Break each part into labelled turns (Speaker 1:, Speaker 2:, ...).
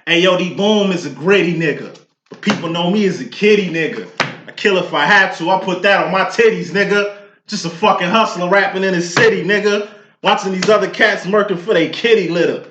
Speaker 1: Hey, yo, D.Boom is a gritty nigga. But people know me as a kitty nigga. I kill if I had to. I put that on my titties, nigga. Just a fucking hustler rapping in the city, nigga. Watching these other cats murking for they kitty litter.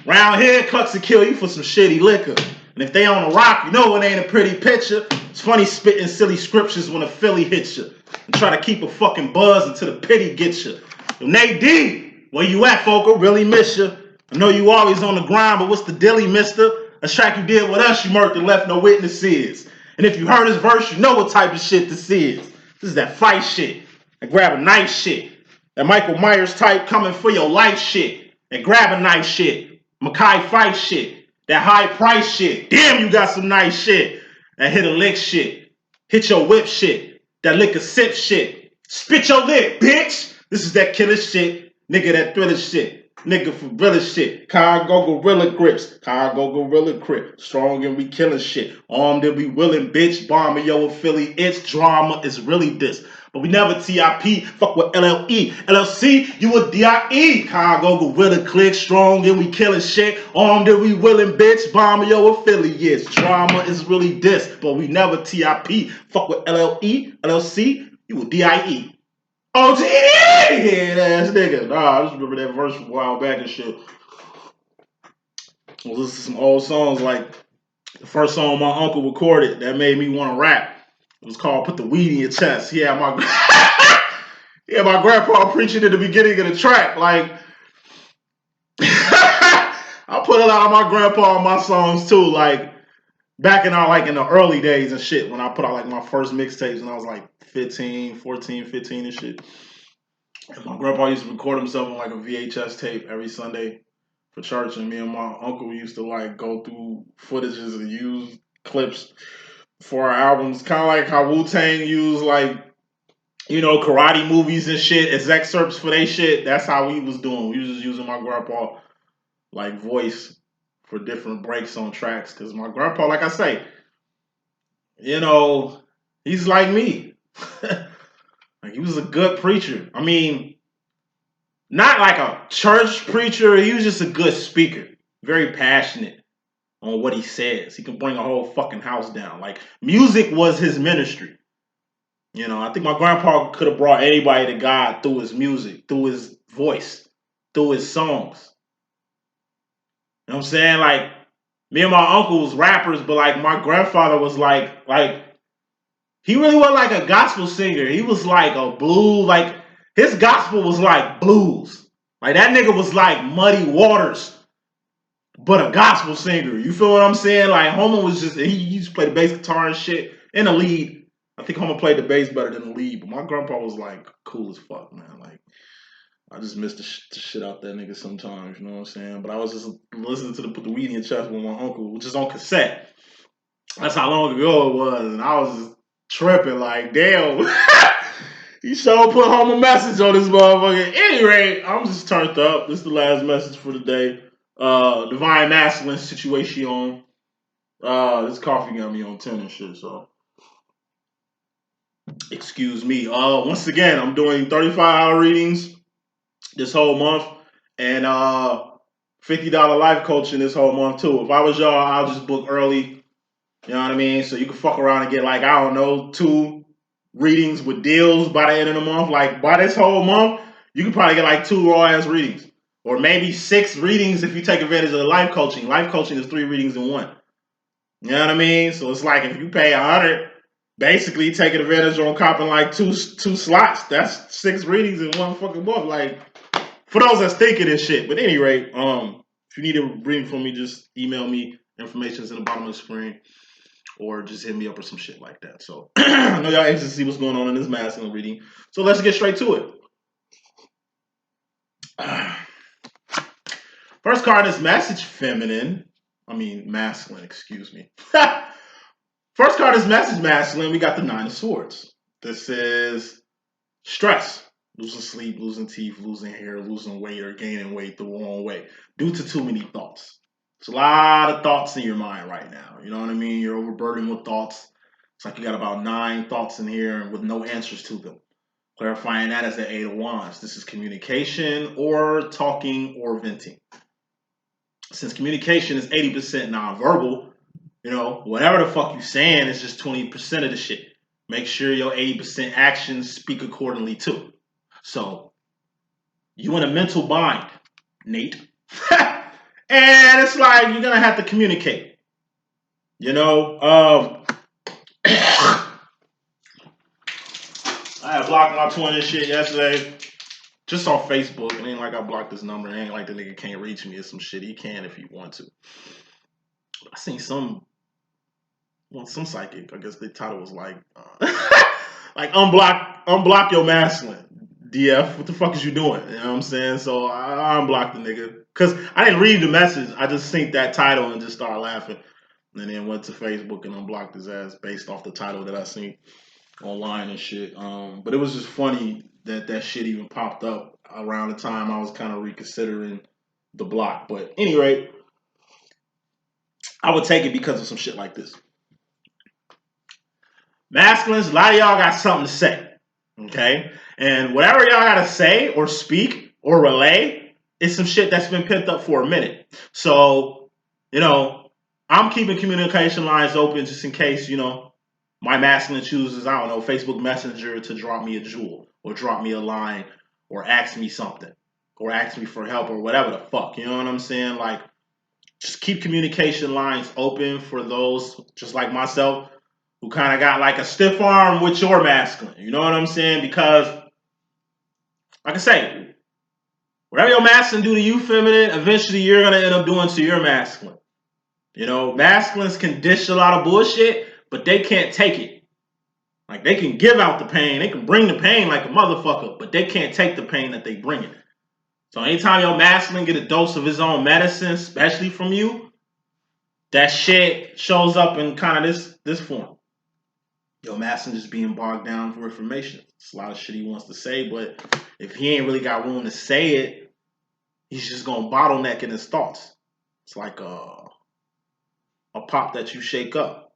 Speaker 1: Round here, cucks will kill you for some shitty liquor. And if they on the rock, you know it ain't a pretty picture. It's funny spitting silly scriptures when a Philly hits you. And try to keep a fucking buzz until the pity gets you. Yo, Nate D, where you at, folk? I really miss you. I know you always on the grind, but what's the dilly, mister? A track you did with us, you murked and left no witnesses. And if you heard his verse, you know what type of shit this is. This is that fight shit. That grab a knife shit. That Michael Myers type coming for your life shit. That grab a knife shit. Mackay fight shit. That high price shit. Damn, you got some nice shit. That hit a lick shit. Hit your whip shit. That lick a sip shit. Spit your lip, bitch. This is that killer shit. Nigga, that thriller shit. Nigga for real shit. Cargo gorilla grips. Cargo gorilla grip. Strong and we killing shit. Armed and we willing, bitch. Bombing yo Philly. It's drama. It's really this. But we never TIP. Fuck with LLE. LLC, you a DIE. Cargo gorilla click. Strong and we killing shit. Armed and we willing, bitch. Bombing yo affiliates. Drama is really this. But we never TIP. Fuck with LLE. LLC, you a DIE. Oh, head ass nigga. Nah, I just remember that verse from a while back and shit. I was listening to some old songs, like the first song my uncle recorded that made me want to rap. It was called Put the Weed in Your Chest. Yeah, my grandpa preaching at the beginning of the track. Like, I put a lot of my grandpa on my songs too. Like, back in the early days and shit, when I put out like my first mixtapes when I was like 15 and shit. And my grandpa used to record himself on like a VHS tape every Sunday for church, and me and my uncle used to like go through footages and use clips for our albums, kind of like how Wu-Tang used like, you know, karate movies and shit as excerpts for their shit. That's how we was doing. We was just using my grandpa like voice for different breaks on tracks, because my grandpa, like I say, you know, he's like me. Like, he was a good preacher. I mean, not like a church preacher. He was just a good speaker. Very passionate on what he says. He can bring a whole fucking house down. Like, music was his ministry. You know, I think my grandpa could have brought anybody to God through his music, through his voice, through his songs. You know what I'm saying? Like, me and my uncle was rappers, but like my grandfather was like he really wasn't like a gospel singer. He was like a blues, like his gospel was like blues. Like that nigga was like Muddy Waters, but a gospel singer. You feel what I'm saying? Like Homer was just, he used to play the bass guitar and shit in the lead. I think Homer played the bass better than the lead, but my grandpa was like cool as fuck, man. Like, I just missed the shit out that nigga sometimes, you know what I'm saying? But I was just listening to the Put the Weed in Your Chest with my uncle, which is on cassette. That's how long ago it was, and I was just tripping like, damn. He sure put home a message on this motherfucker. At any rate, I'm just turned up. This is the last message for the day. Divine masculine situation. This coffee got me on 10 and shit, so excuse me. Once again, I'm doing 35-hour readings this whole month, and $50 life coaching this whole month too. If I was y'all, I'll just book early. You know what I mean? So you can fuck around and get like, I don't know, 2 readings with deals by the end of the month. Like by this whole month, you can probably get like 2 raw ass readings. Or maybe 6 readings if you take advantage of the life coaching. Life coaching is 3 readings in 1. You know what I mean? So it's like if you pay $100, basically taking advantage on copping like two slots. That's 6 readings in 1 fucking month. Like, for those that's thinking this shit. But at any rate, if you need a reading from me, just email me. Information's in the bottom of the screen. Or just hit me up or some shit like that. So I know y'all anxious to see what's going on in this masculine reading. So let's get straight to it. First card is message feminine. I mean masculine, excuse me. First card is message masculine. We got the 9 of Swords. This is stress. Losing sleep, losing teeth, losing hair, losing weight, or gaining weight the wrong way due to too many thoughts. There's a lot of thoughts in your mind right now. You know what I mean? You're overburdened with thoughts. It's like you got about 9 thoughts in here with no answers to them. Clarifying that as the 8 of Wands. This is communication or talking or venting. since communication is 80% nonverbal, you know, whatever the fuck you saying is just 20% of the shit. Make sure your 80% actions speak accordingly too. So you in a mental bind, Nate. And it's like you're gonna have to communicate. You know, I had blocked my twin and shit yesterday. Just on Facebook. It ain't like I blocked this number. It ain't like the nigga can't reach me or some shit. He can if he want to. I seen some psychic. I guess the title was like, like unblock your masculine. DF, what the fuck is you doing? You know what I'm saying? So I unblocked the nigga because I didn't read the message. I just synced that title and just started laughing, and then went to Facebook and unblocked his ass based off the title that I seen online and shit. But it was just funny that shit even popped up around the time I was kind of reconsidering the block. But anyway, I would take it because of some shit like this. Masculines, a lot of y'all got something to say, okay? And whatever y'all got to say or speak or relay is some shit that's been pent up for a minute. So, you know, I'm keeping communication lines open just in case, you know, my masculine chooses, I don't know, Facebook Messenger to drop me a jewel or drop me a line or ask me something or ask me for help or whatever the fuck. You know what I'm saying? Like, just keep communication lines open for those just like myself who kind of got like a stiff arm with your masculine. You know what I'm saying? Because, like I say, whatever your masculine do to you, feminine, eventually you're going to end up doing to your masculine. You know, masculines can dish a lot of bullshit, but they can't take it. Like, they can give out the pain. They can bring the pain like a motherfucker, but they can't take the pain that they bring it. So anytime your masculine get a dose of his own medicine, especially from you, that shit shows up in kind of this form. Your masculine just being bogged down for information. It's a lot of shit he wants to say, but if he ain't really got room to say it, he's just gonna bottleneck in his thoughts. It's like a pop that you shake up.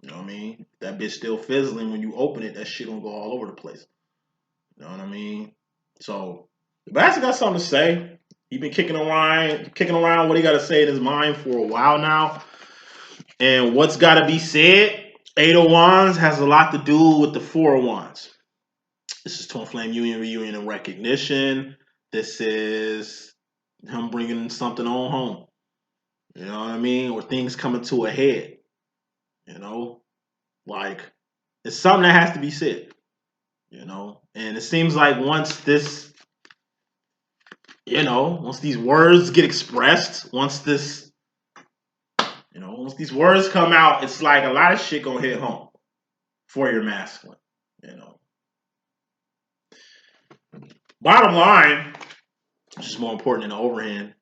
Speaker 1: You know what I mean? That bitch still fizzling when you open it. That shit gonna go all over the place. You know what I mean? So the bastard got something to say. He been kicking around what he got to say in his mind for a while now. And what's got to be said, Eight of Wands has a lot to do with the Four of Wands. This is Twin Flame Union, Reunion, and Recognition. This is him bringing something on home. You know what I mean? Or things coming to a head. You know? Like, it's something that has to be said. You know? And it seems like once this, you know, once these words get expressed, once these words come out, it's like a lot of shit gonna hit home for your masculine, you know. Bottom line, which is more important than the overhand,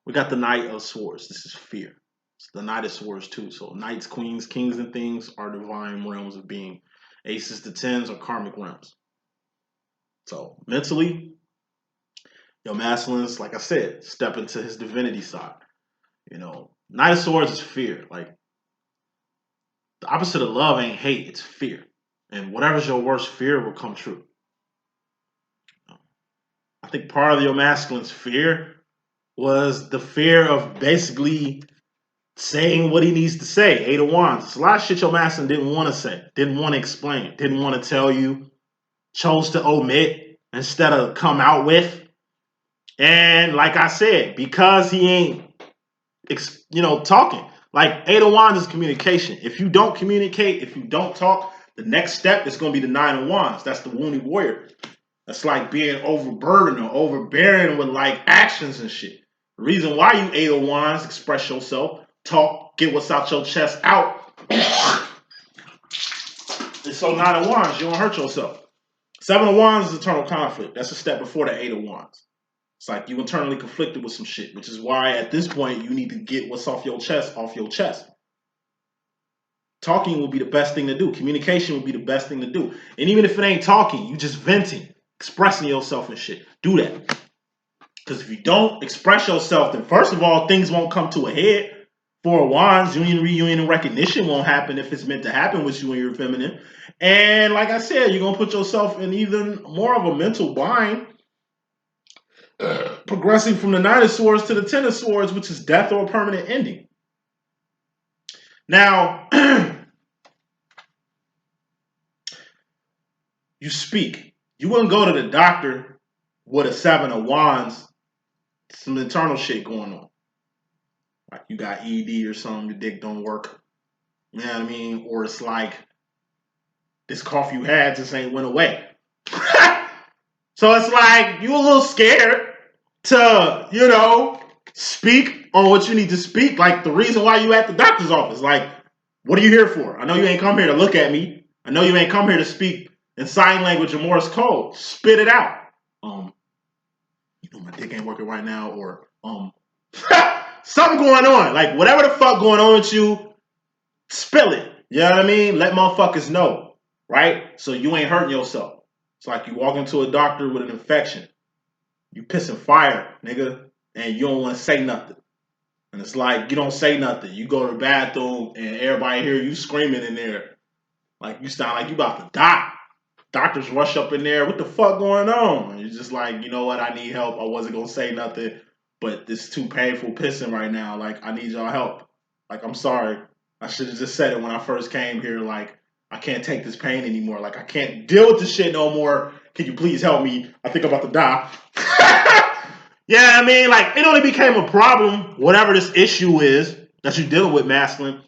Speaker 1: we got the Knight of Swords. This is fear. It's the Knight of Swords too. So knights, queens, kings, and things are divine realms of being. Aces to tens are karmic realms. So mentally, your masculines, like I said, step into his divinity side. You know, Knight of Swords is fear. Like, the opposite of love ain't hate, it's fear. And whatever's your worst fear will come true. I think part of your masculine's fear was the fear of basically saying what he needs to say. Eight of Wands. It's a lot of shit your masculine didn't want to say, didn't want to explain, didn't want to tell you, chose to omit instead of come out with. And like I said, because he ain't, talking. Like, Eight of Wands is communication. If you don't communicate, if you don't talk, the next step is going to be the Nine of Wands. That's the wounded warrior. That's like being overburdened or overbearing with like actions and shit. The reason why you Eight of Wands, express yourself, talk, get what's out your chest out. It's so Nine of Wands, you don't hurt yourself. Seven of Wands is eternal conflict. That's a step before the Eight of Wands. It's like you internally conflicted with some shit, which is why at this point you need to get what's off your chest off your chest. Talking will be the best thing to do. Communication will be the best thing to do. And even if it ain't talking, you just venting, expressing yourself and shit. Do that. Because if you don't express yourself, then first of all, things won't come to a head. Four of Wands, union, reunion, and recognition won't happen if it's meant to happen with you and your feminine. And like I said, you're going to put yourself in even more of a mental bind progressing from the Nine of Swords to the Ten of Swords, which is death or permanent ending. Now, you speak. You wouldn't go to the doctor with a Seven of Wands, some internal shit going on. Like you got ED or something, your dick don't work. You know what I mean? Or it's like this cough you had just ain't went away. So it's like you a little scared to, speak on what you need to speak. Like the reason why you at the doctor's office. Like, what are you here for? I know you ain't come here to look at me. I know you ain't come here to speak in sign language or Morse code. Spit it out. My dick ain't working right now, or something going on. Like whatever the fuck going on with you, spill it. You know what I mean? Let motherfuckers know. Right? So you ain't hurting yourself. It's like you walk into a doctor with an infection. You pissing fire, nigga, and you don't want to say nothing. And it's like you don't say nothing. You go to the bathroom and everybody hear you screaming in there. Like you sound like you about to die. Doctors rush up in there. What the fuck going on? And you're just like, you know what? I need help. I wasn't going to say nothing, but it's too painful pissing right now. Like, I need y'all help. Like, I'm sorry. I should have just said it when I first came here. Like, I can't take this pain anymore. Like, I can't deal with this shit no more. Can you please help me? I think I'm about to die. Yeah, I mean, like, it only became a problem, whatever this issue is that you're dealing with, masculine,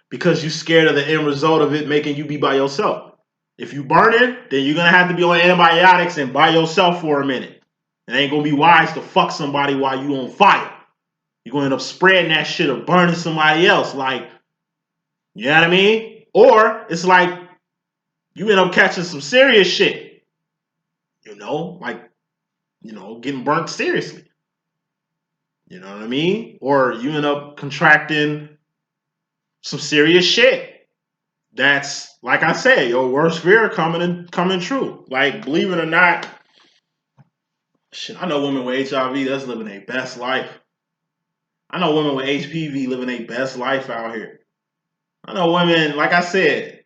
Speaker 1: because you're scared of the end result of it making you be by yourself. If you burning, then you're going to have to be on antibiotics and by yourself for a minute. It ain't going to be wise to fuck somebody while you on fire. You're going to end up spreading that shit or burning somebody else. Like, you know what I mean? Or it's like you end up catching some serious shit. Getting burnt seriously. You know what I mean? Or you end up contracting some serious shit. That's, like I said, your worst fear coming true. Like, believe it or not, shit, I know women with HIV that's living their best life. I know women with HPV living their best life out here. I know women, like I said,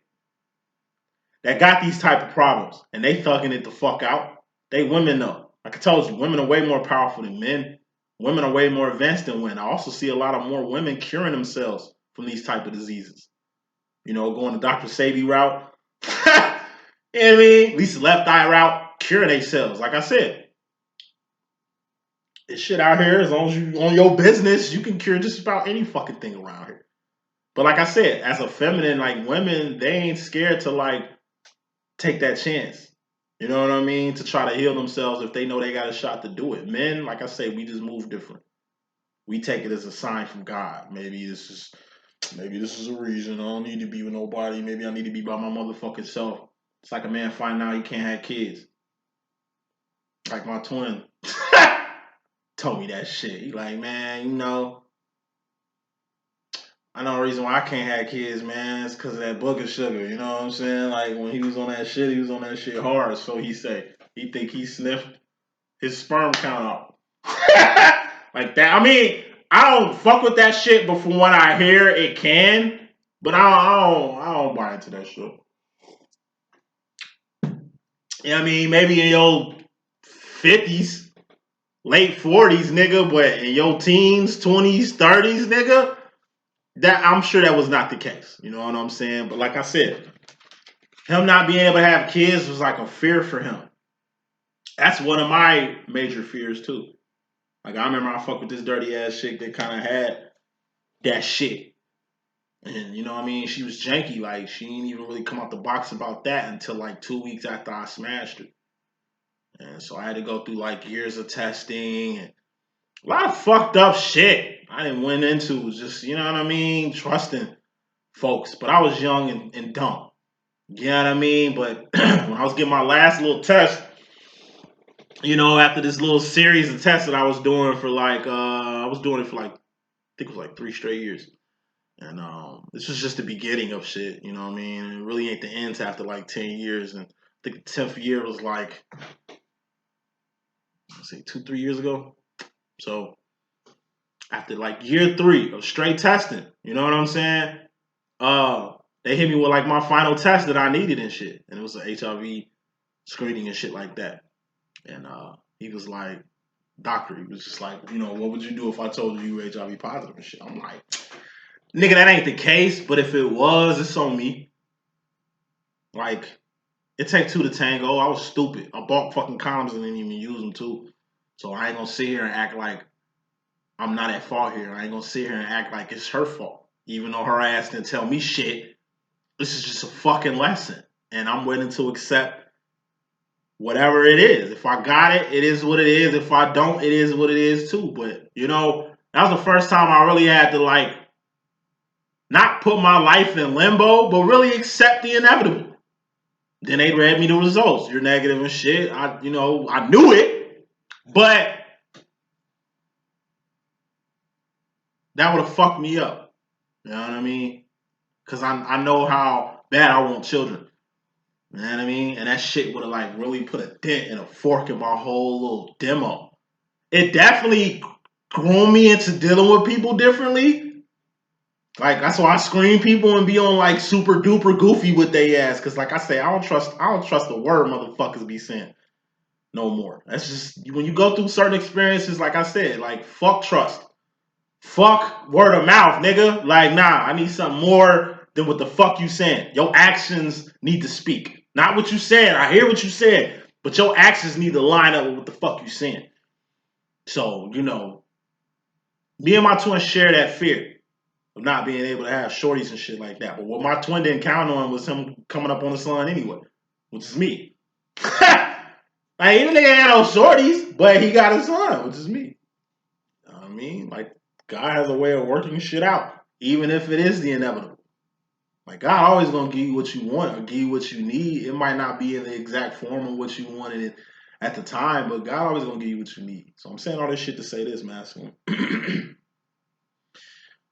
Speaker 1: that got these type of problems and they thugging it the fuck out. They women though. Like I told you, women are way more powerful than men. Women are way more advanced than men. I also see a lot of more women curing themselves from these type of diseases. Going the Dr. Sadie route. You know what I mean? At least the left eye route, curing themselves. Like I said, this shit out here, as long as you on your business, you can cure just about any fucking thing around here. But like I said, as a feminine, like women, they ain't scared to like take that chance. You know what I mean? To try to heal themselves if they know they got a shot to do it. Men, like I say, we just move different. We take it as a sign from God. Maybe this is a reason. I don't need to be with nobody. Maybe I need to be by my motherfucking self. It's like a man finding out he can't have kids. Like my twin told me that shit. He like, man, I know the reason why I can't have kids, man, is because of that book of sugar. You know what I'm saying? Like when he was on that shit hard. So he say he think he sniffed his sperm count out. Like that. I mean, I don't fuck with that shit, but from what I hear, it can. But I don't buy into that shit. Yeah, I mean, maybe in your 50s, late 40s, nigga, but in your teens, 20s, 30s, nigga, that I'm sure that was not the case. You know what I'm saying? But like I said, him not being able to have kids was like a fear for him. That's one of my major fears too. Like I remember I fucked with this dirty ass chick that kind of had that shit. And you know what I mean? She was janky. Like she didn't even really come out the box about that until like 2 weeks after I smashed her. And so I had to go through like years of testing and a lot of fucked up shit I didn't went into. Just, you know what I mean? Trusting folks. But I was young and dumb. You know what I mean? But when I was getting my last little test, after this little series of tests that I was doing for like, I was doing it for like, I think it was like 3 straight years. And this was just the beginning of shit, you know what I mean? It really ain't the end after like 10 years. And I think the 10th year was like, let's say 2-3 years ago. So after like year 3 of straight testing, you know what I'm saying? They hit me with like my final test that I needed and shit. And it was an HIV screening and shit like that. And He was like, doctor, he was just like, what would you do if I told you you were HIV positive and shit? I'm like, nigga, that ain't the case, but if it was, it's on me. Like, it takes two to tango. I was stupid. I bought fucking condoms and didn't even use them too. So I ain't gonna sit here and act like I'm not at fault here. I ain't gonna sit here and act like it's her fault. Even though her ass didn't tell me shit, this is just a fucking lesson. And I'm willing to accept whatever it is. If I got it, it is what it is. If I don't, it is what it is too. But, that was the first time I really had to, like, not put my life in limbo, but really accept the inevitable. Then they read me the results. You're negative and shit. I knew it, but that would have fucked me up. You know what I mean? Because I know how bad I want children. You know what I mean? And that shit would have like really put a dent and a fork in my whole little demo. It definitely groomed me into dealing with people differently. Like that's why I screen people and be on like super duper goofy with they ass. Cause like I say, I don't trust the word motherfuckers be saying no more. That's just when you go through certain experiences, like I said, like fuck trust. Fuck word of mouth, nigga. Like, nah, I need something more than what the fuck you saying. Your actions need to speak. Not what you said. I hear what you said, but your actions need to line up with what the fuck you saying. So, me and my twin share that fear of not being able to have shorties and shit like that. But what my twin didn't count on was him coming up on the son anyway, which is me. Like, even nigga had no shorties, but he got a son, which is me. You know what I mean? Like, God has a way of working shit out, even if it is the inevitable. Like, God always gonna give you what you want or give you what you need. It might not be in the exact form of what you wanted it at the time, but God always gonna give you what you need. So I'm saying all this shit to say this, man.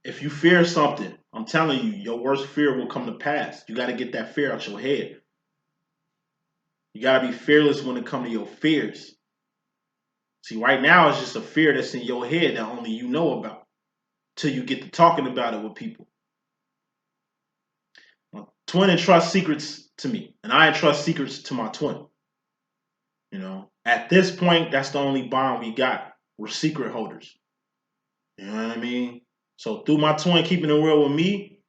Speaker 1: If you fear something, I'm telling you, your worst fear will come to pass. You gotta get that fear out your head. You gotta be fearless when it comes to your fears. See, right now it's just a fear that's in your head that only you know about till you get to talking about it with people. My twin entrusts secrets to me, and I entrust secrets to my twin. At this point, that's the only bond we got. We're secret holders. You know what I mean? So through my twin keeping it real with me,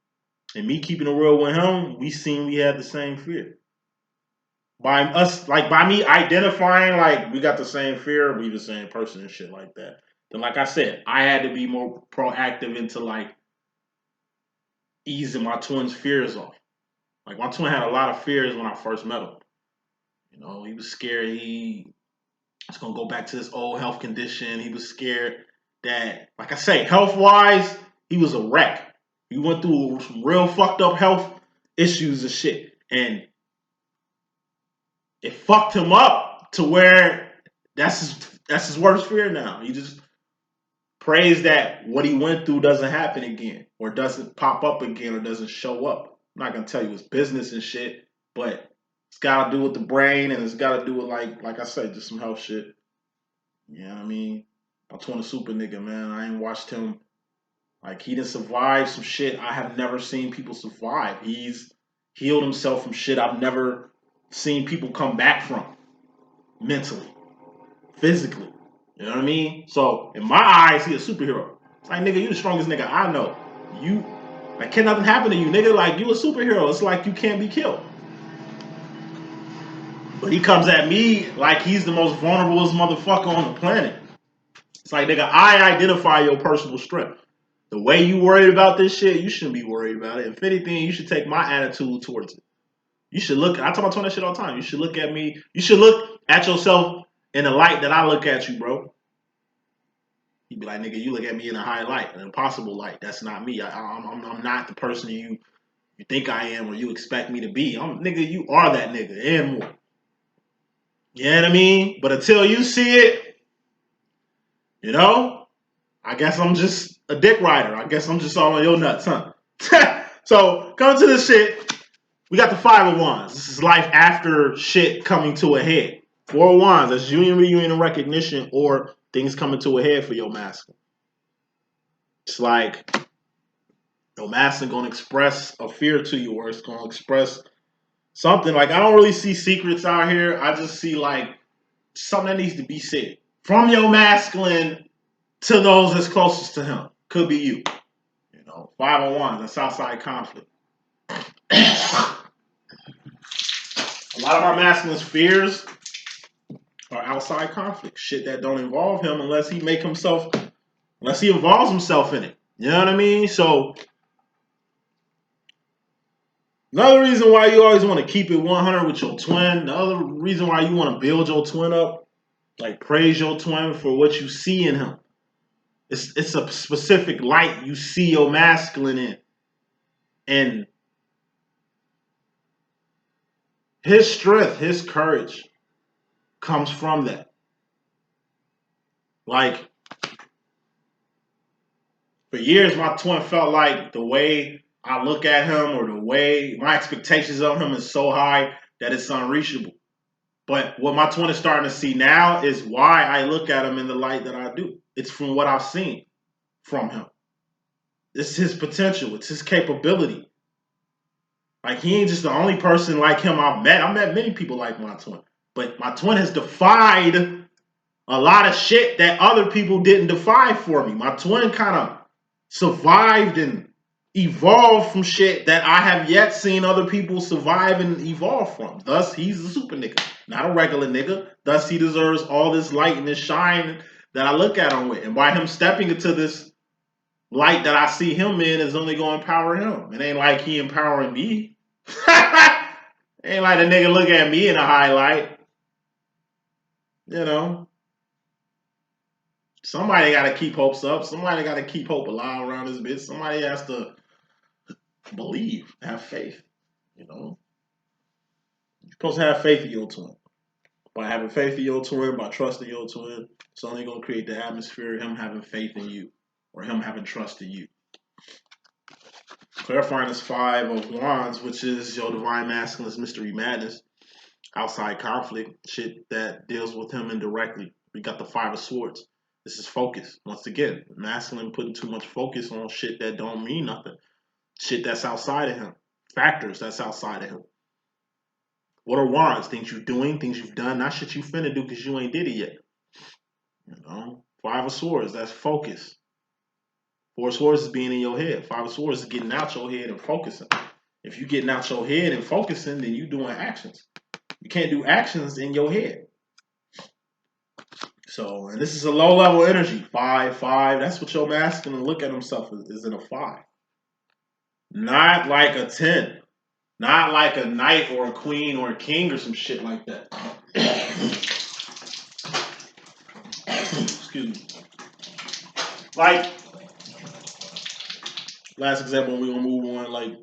Speaker 1: and me keeping it real with him, we seen we had the same fear. By me identifying like we got the same fear, we the same person and shit like that. Then like I said, I had to be more proactive into like easing my twin's fears off. Like my twin had a lot of fears when I first met him. He was scared he was gonna go back to this old health condition. He was scared that, like I say, health wise, he was a wreck. He went through some real fucked up health issues and shit. And it fucked him up to where that's his worst fear now. He just prays that what he went through doesn't happen again, or doesn't pop up again, or doesn't show up. I'm not gonna tell you it's business and shit, but it's gotta do with the brain, and it's gotta do with like I said, just some health shit. You know what I mean? I'm twin a super nigga, man. I ain't watched him like he didn't survive some shit I have never seen people survive. He's healed himself from shit I've never seen people come back from mentally, physically. You know what I mean? So in my eyes, he a superhero. It's like, nigga, you the strongest nigga I know. You like can nothing happen to you, nigga. Like you a superhero. It's like you can't be killed. But he comes at me like he's the most vulnerable motherfucker on the planet. It's like, nigga, I identify your personal strength. The way you worried about this shit, you shouldn't be worried about it. If anything, you should take my attitude towards it. You should look, I talk about that shit all the time. You should look at me, you should look at yourself in the light that I look at you, bro. He'd be like, nigga, you look at me in a high light, an impossible light. That's not me. I'm not the person you think I am or you expect me to be. Nigga, you are that nigga and more. You know what I mean? But until you see it, I guess I'm just a dick rider. I guess I'm just all on your nuts, huh? So, coming to this shit, we got the 5 of Wands. This is life after shit coming to a head. 4 of Wands, that's union, reunion, and recognition, or things coming to a head for your masculine. It's like your masculine gonna express a fear to you, or it's gonna express something. Like, I don't really see secrets out here. I just see, like, something that needs to be said. From your masculine to those that's closest to him. Could be you. You know, 501, that's outside conflict. A lot of our masculine's fears are outside conflict. Shit that don't involve him unless he involves himself in it. You know what I mean? So another reason why you always want to keep it 100 with your twin, the other reason why you want to build your twin up, like praise your twin for what you see in him. It's a specific light you see your masculine in. And his strength, his courage comes from that. Like, for years, my twin felt like the way I look at him or the way my expectations of him is so high that it's unreachable. But what my twin is starting to see now is why I look at him in the light that I do. It's from what I've seen from him. It's his potential. It's his capability. Like, he ain't just the only person like him I've met. I've met many people like my twin. But my twin has defied a lot of shit that other people didn't defy for me. My twin kind of survived and evolved from shit that I have yet seen other people survive and evolve from. Thus, he's a super nigga, not a regular nigga. Thus, he deserves all this light and this shine that I look at him with. And by him stepping into this light that I see him in is only going to empower him. It ain't like he empowering me. Ain't like the nigga look at me in a highlight. You know? Somebody got to keep hopes up. Somebody got to keep hope alive around this bitch. Somebody has to believe, have faith. You know? You're supposed to have faith in your twin. By having faith in your twin, by trusting your twin, it's only going to create the atmosphere of him having faith in you or him having trust in you. Clarifying this 5 of Wands, which is your divine masculine's mystery madness, outside conflict, shit that deals with him indirectly. We got the 5 of Swords. This is focus. Once again, masculine putting too much focus on shit that don't mean nothing. Shit that's outside of him. Factors that's outside of him. What are Wands? Things you're doing, things you've done, not shit you finna do because you ain't did it yet. You know? 5 of Swords, that's focus. 4 of Swords is being in your head. 5 of Swords is getting out your head and focusing. If you're getting out your head and focusing, then you're doing actions. You can't do actions in your head. So, and this is a low level energy. 5, 5. That's what your masculine look at himself is in a 5. Not like a 10. Not like a knight or a queen or a king or some shit like that. Excuse me. Like, last example, we're gonna move on. Like,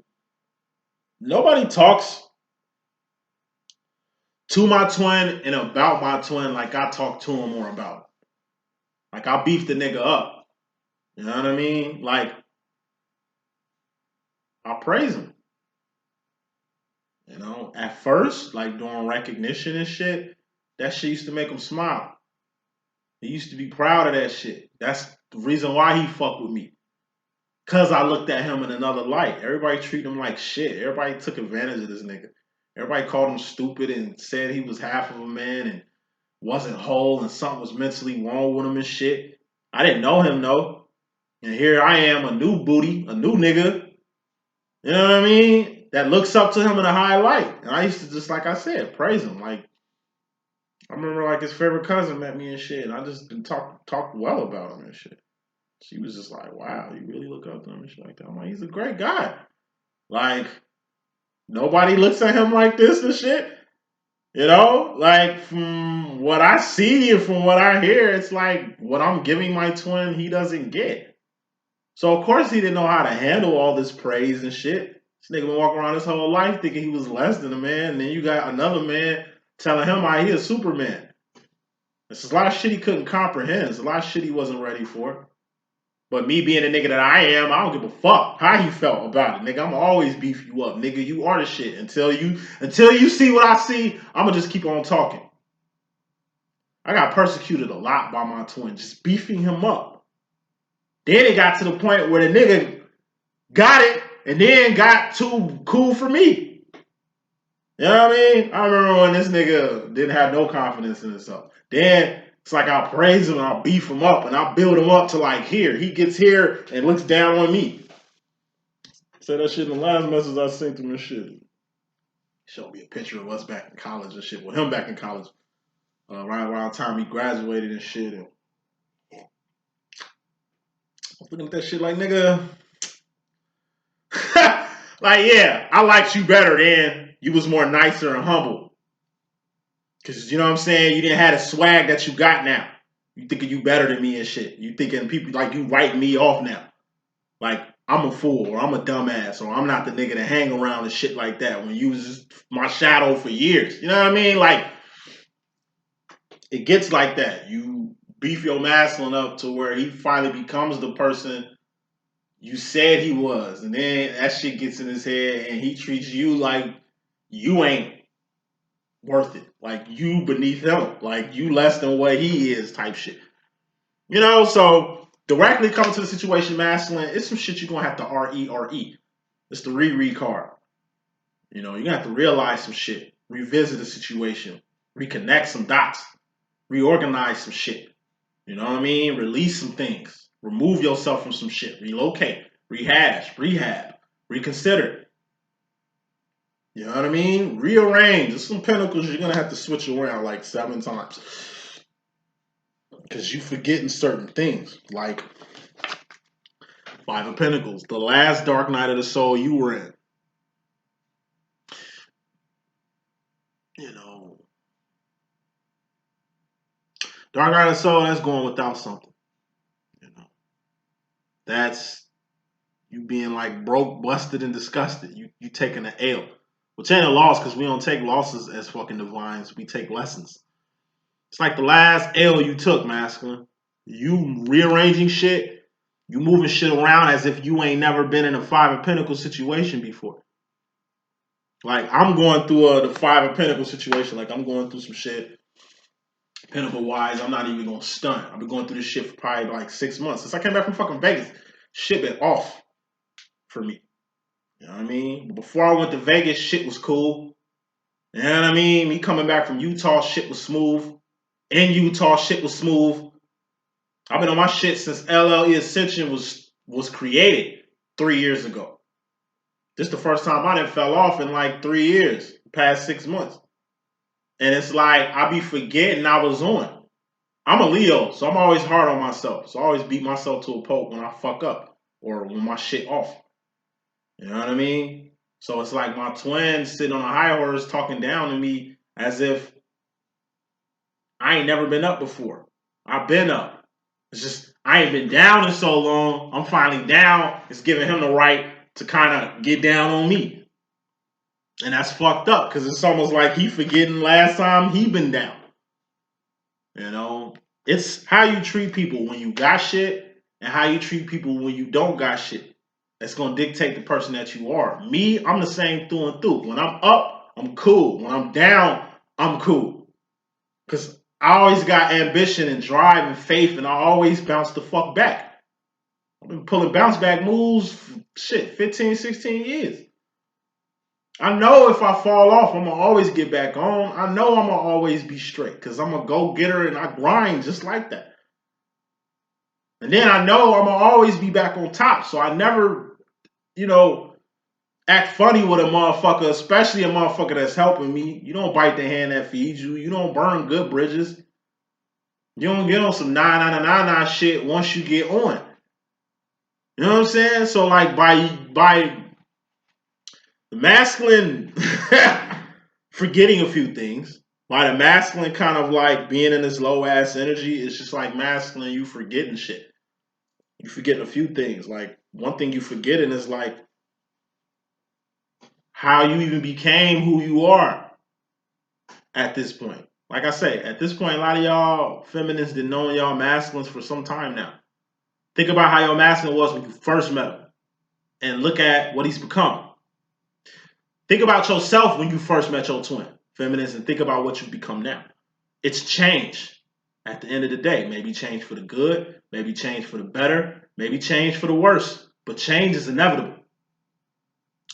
Speaker 1: nobody talks to my twin and about my twin like I talk to him or about him. Like, I beef the nigga up. You know what I mean? Like, I praise him. You know, at first, like doing recognition and shit, that shit used to make him smile. He used to be proud of that shit. That's the reason why he fucked with me. Cause I looked at him in another light. Everybody treated him like shit. Everybody took advantage of this nigga. Everybody called him stupid and said he was half of a man and wasn't whole and something was mentally wrong with him and shit. I didn't know him though. And here I am, a new booty, a new nigga. You know what I mean? That looks up to him in a high light. And I used to just, like I said, praise him. Like, I remember like his favorite cousin met me and shit. And I just talked well about him and shit. She was just like, wow, you really look up to him and shit like that. I'm like, he's a great guy. Like, nobody looks at him like this and shit. You know? Like, from what I see and from what I hear, it's like what I'm giving my twin, he doesn't get. So, of course, he didn't know how to handle all this praise and shit. This nigga been walking around his whole life thinking he was less than a man. And then you got another man telling him how he is Superman. There's a lot of shit he couldn't comprehend. There's a lot of shit he wasn't ready for. But me being the nigga that I am, I don't give a fuck how he felt about it. Nigga, I'm always beef you up. Nigga, you are the shit. Until you see what I see, I'm gonna just keep on talking. I got persecuted a lot by my twin, just beefing him up. Then it got to the point where the nigga got it and then got too cool for me. You know what I mean? I remember when this nigga didn't have no confidence in himself. Then it's like I'll praise him and I'll beef him up and I'll build him up to like here. He gets here and looks down on me. Say that shit in the last message I sent him and shit. Showed me a picture of us back in college and shit. With him back in college. Right around the time he graduated and shit. And I was looking at that shit like, nigga. Like, yeah, I liked you better then. You was more nicer and humble. Because, you know what I'm saying? You didn't have the swag that you got now. You thinking you better than me and shit. You thinking people like you writing me off now. Like, I'm a fool or I'm a dumbass or I'm not the nigga to hang around and shit like that when you was just my shadow for years. You know what I mean? Like, it gets like that. You beef your masculine up to where he finally becomes the person you said he was. And then that shit gets in his head and he treats you like you ain't worth it. Like you beneath him. Like you less than what he is type shit. You know, so directly coming to the situation masculine, it's some shit you're gonna have to RE. It's the reread card. You know, you're gonna have to realize some shit, revisit the situation, reconnect some dots, reorganize some shit. You know what I mean? Release some things. Remove yourself from some shit. Relocate. Rehash. Rehab. Reconsider. You know what I mean? Rearrange. There's some pentacles you're going to have to switch around like 7 times. Because you forgetting certain things. Like 5 of Pentacles. The last dark night of the soul you were in. You know. Dark night of the soul, that's going without something. You know. That's you being like broke, busted, and disgusted. You taking an L. Which ain't a loss because we don't take losses as fucking divines. We take lessons. It's like the last L you took, masculine. You rearranging shit. You moving shit around as if you ain't never been in a 5 of Pentacles situation before. Like, I'm going through the 5 of Pentacles situation. Like, I'm going through some shit. Pentacle-wise, I'm not even going to stunt. I've been going through this shit for probably like 6 months. Since I came back from fucking Vegas, shit been off for me. You know what I mean? Before I went to Vegas, shit was cool. You know what I mean? Me coming back from Utah, shit was smooth. In Utah, shit was smooth. I've been on my shit since LLE.Ascension was created 3 years ago. This is the first time I done fell off in like 3 years, past 6 months. And it's like, I be forgetting I was on. I'm a Leo, so I'm always hard on myself. So I always beat myself to a pulp when I fuck up or when my shit off. You know what I mean? So it's like my twin sitting on a high horse talking down to me as if I ain't never been up before. I've been up. It's just I ain't been down in so long. I'm finally down. It's giving him the right to kind of get down on me. And that's fucked up because it's almost like he forgetting last time he been down. You know? It's how you treat people when you got shit and how you treat people when you don't got shit. That's going to dictate the person that you are. Me, I'm the same through and through. When I'm up, I'm cool. When I'm down, I'm cool. Because I always got ambition and drive and faith, and I always bounce the fuck back. I've been pulling bounce back moves for, shit, 15, 16 years. I know if I fall off, I'm going to always get back on. I know I'm going to always be straight because I'm a go-getter and I grind just like that. And then I know I'm going to always be back on top. So I never, you know, act funny with a motherfucker, especially a motherfucker that's helping me. You don't bite the hand that feeds you. You don't burn good bridges. You don't get on some 999 shit once you get on. You know what I'm saying? So like by the masculine forgetting a few things, by the masculine kind of like being in this low ass energy, it's just like masculine, you forgetting shit. You forgetting a few things. Like one thing you forgetting is like how you even became who you are at this point. Like I say, at this point, a lot of y'all feminists been knowing y'all masculines for some time now. Think about how your masculine was when you first met him and look at what he's become. Think about yourself when you first met your twin, feminists, and think about what you've become now. It's change at the end of the day. Maybe change for the good, maybe change for the better, maybe change for the worse. But change is inevitable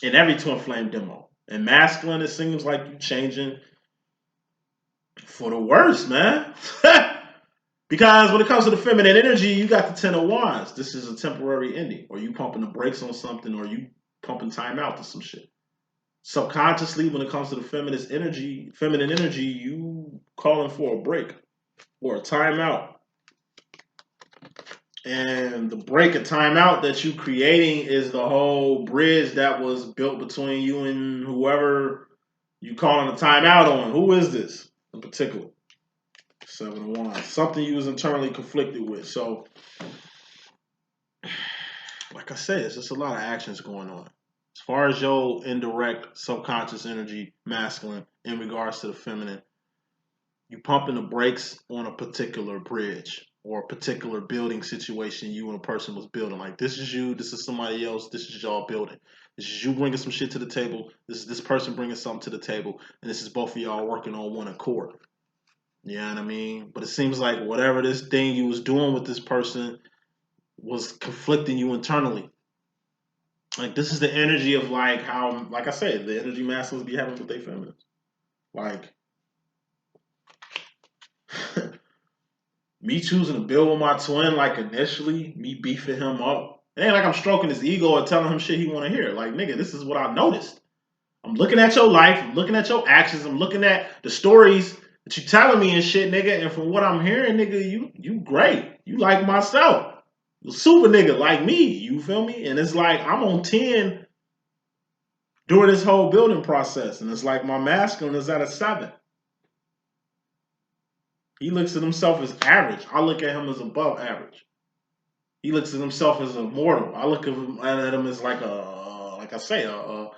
Speaker 1: in every twin flame demo. And masculine, it seems like you changing for the worse, man. Because when it comes to the feminine energy, you got the Ten of Wands. This is a temporary ending, or you pumping the brakes on something, or you pumping time out to some shit. Subconsciously, when it comes to the feminine energy, you calling for a break or a timeout. And the break of timeout that you creating is the whole bridge that was built between you and whoever you calling a timeout on. Who is this in particular? Seven of Wands. Something you was internally conflicted with. So, like I said, it's just a lot of actions going on. As far as your indirect subconscious energy, masculine, in regards to the feminine, you pumping the brakes on a particular bridge or a particular building situation you and a person was building. Like, this is you, this is somebody else, this is y'all building. This is you bringing some shit to the table, this is this person bringing something to the table, and this is both of y'all working on one accord. You know what I mean? But it seems like whatever this thing you was doing with this person was conflicting you internally. Like, this is the energy of like how, like I said, the energy masculines be having with their feminines. Like, me choosing to build with my twin, like initially, me beefing him up. It ain't like I'm stroking his ego or telling him shit he want to hear. Like, nigga, this is what I noticed. I'm looking at your life, I'm looking at your actions, I'm looking at the stories that you telling me and shit, nigga. And from what I'm hearing, nigga, you great. You like myself. You super nigga like me. You feel me? And it's like I'm on 10 during this whole building process. And it's like my masculine is at a 7. He looks at himself as average. I look at him as above average. He looks at himself as a mortal. I look at him as like like I say, a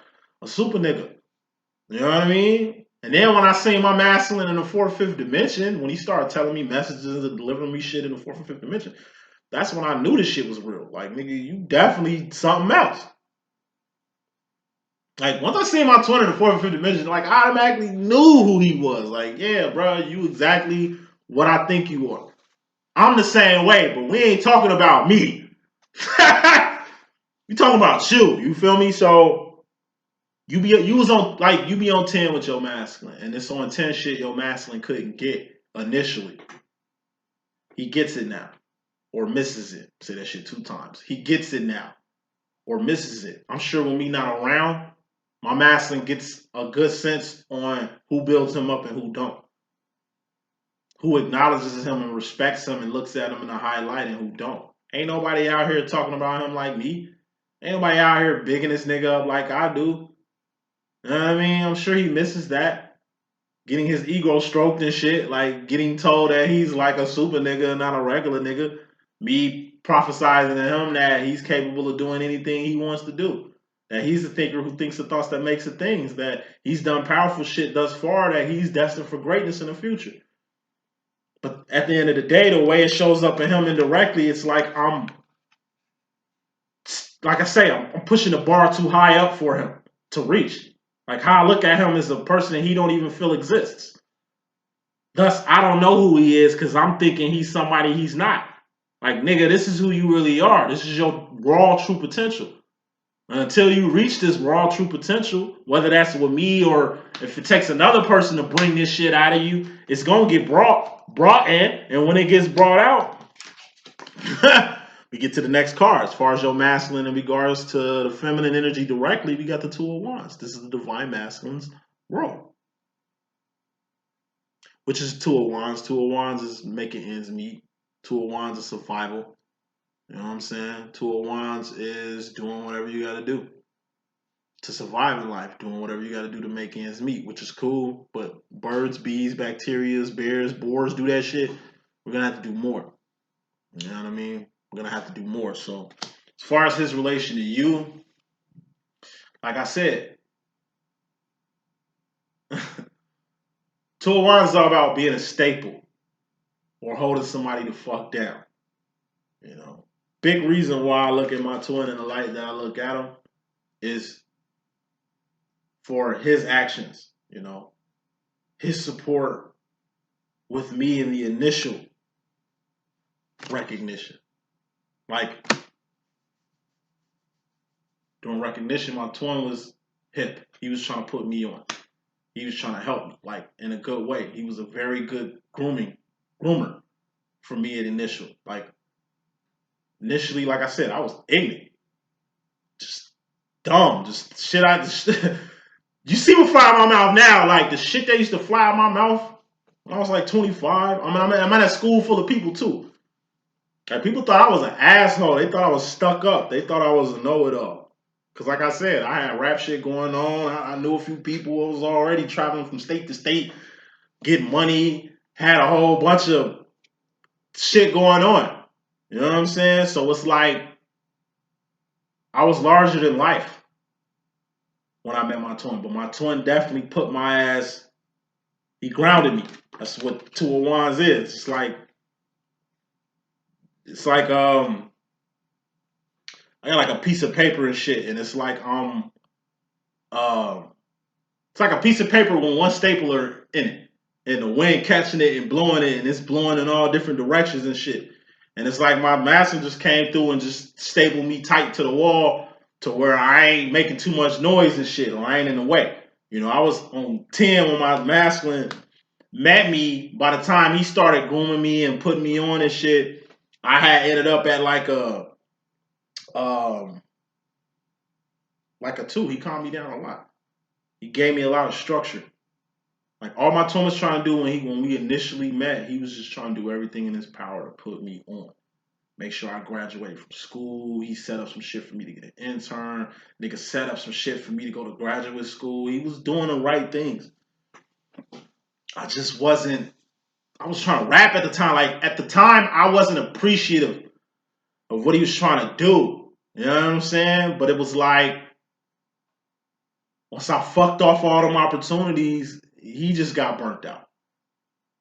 Speaker 1: super nigga. You know what I mean? And then when I seen my masculine in the fourth, fifth dimension, when he started telling me messages and delivering me shit in the fourth and fifth dimension, that's when I knew this shit was real. Like, nigga, you definitely something else. Like, once I seen my twin in the fourth and fifth dimension, like, I automatically knew who he was. Like, yeah, bro, you exactly what I think you are. I'm the same way, but we ain't talking about me. We talking about you. You feel me? So you was on, like, you be on 10 with your masculine, and it's on 10 shit your masculine couldn't get initially. He gets it now, or misses it. Say that shit 2 times. He gets it now, or misses it. I'm sure when me not around, my masculine gets a good sense on who builds him up and who don't. Who acknowledges him and respects him and looks at him in a high light and who don't. Ain't nobody out here talking about him like me. Ain't nobody out here bigging this nigga up like I do. You know what I mean? I'm sure he misses that. Getting his ego stroked and shit. Like, getting told that he's like a super nigga, not a regular nigga. Me prophesizing to him that he's capable of doing anything he wants to do. That he's a thinker who thinks the thoughts that makes the things. That he's done powerful shit thus far. That he's destined for greatness in the future. But at the end of the day, the way it shows up in him indirectly, it's like like I say, I'm pushing the bar too high up for him to reach. Like, how I look at him as a person that he don't even feel exists. Thus, I don't know who he is because I'm thinking he's somebody he's not. Like, nigga, this is who you really are. This is your raw, true potential. And until you reach this raw, true potential, whether that's with me or if it takes another person to bring this shit out of you, it's gonna get brought in. And when it gets brought out, we get to the next card. As far as your masculine in regards to the feminine energy directly, we got the Two of Wands. This is the divine masculine's role. Which is Two of Wands. Two of Wands is making ends meet. Two of Wands is survival. You know what I'm saying? Two of Wands is doing whatever you got to do to survive in life, doing whatever you got to do to make ends meet, which is cool. But birds, bees, bacteria, bears, boars do that shit. We're going to have to do more. You know what I mean? We're going to have to do more. So as far as his relation to you, like I said, Two of Wands is all about being a staple or holding somebody the fuck down. You know, big reason why I look at my twin in the light that I look at him is for his actions, you know, his support with me in the initial recognition. Like, during recognition, my twin was hip. He was trying to put me on. He was trying to help me, like, in a good way. He was a very good groomer for me at initial. Like, initially, like I said, I was ignorant. Just dumb. Just shit you see what fly out my mouth now, like the shit that used to fly out my mouth when I was like 25. I mean, I'm at a school full of people too. Like, people thought I was an asshole. They thought I was stuck up. They thought I was a know-it-all. Because like I said, I had rap shit going on. I knew a few people. I was already traveling from state to state, getting money, had a whole bunch of shit going on. You know what I'm saying? So it's like I was larger than life when I met my twin. But my twin definitely put my ass, he grounded me. That's what 201s is. I got like a piece of paper and shit, and it's like a piece of paper with one stapler in it, and the wind catching it and blowing it, and it's blowing in all different directions and shit. And it's like my master just came through and just stapled me tight to the wall to where I ain't making too much noise and shit, or I ain't in the way. You know, I was on 10 when my masculine met me. By the time he started grooming me and putting me on and shit, I had ended up at like a 2. He calmed me down a lot. He gave me a lot of structure. Like, all my twin was trying to do when we initially met, he was just trying to do everything in his power to put me on. Make sure I graduated from school. He set up some shit for me to get an intern. Nigga set up some shit for me to go to graduate school. He was doing the right things. I just wasn't. I was trying to rap at the time. Like, at the time, I wasn't appreciative of what he was trying to do. You know what I'm saying? But it was like, once I fucked off all them opportunities, he just got burnt out.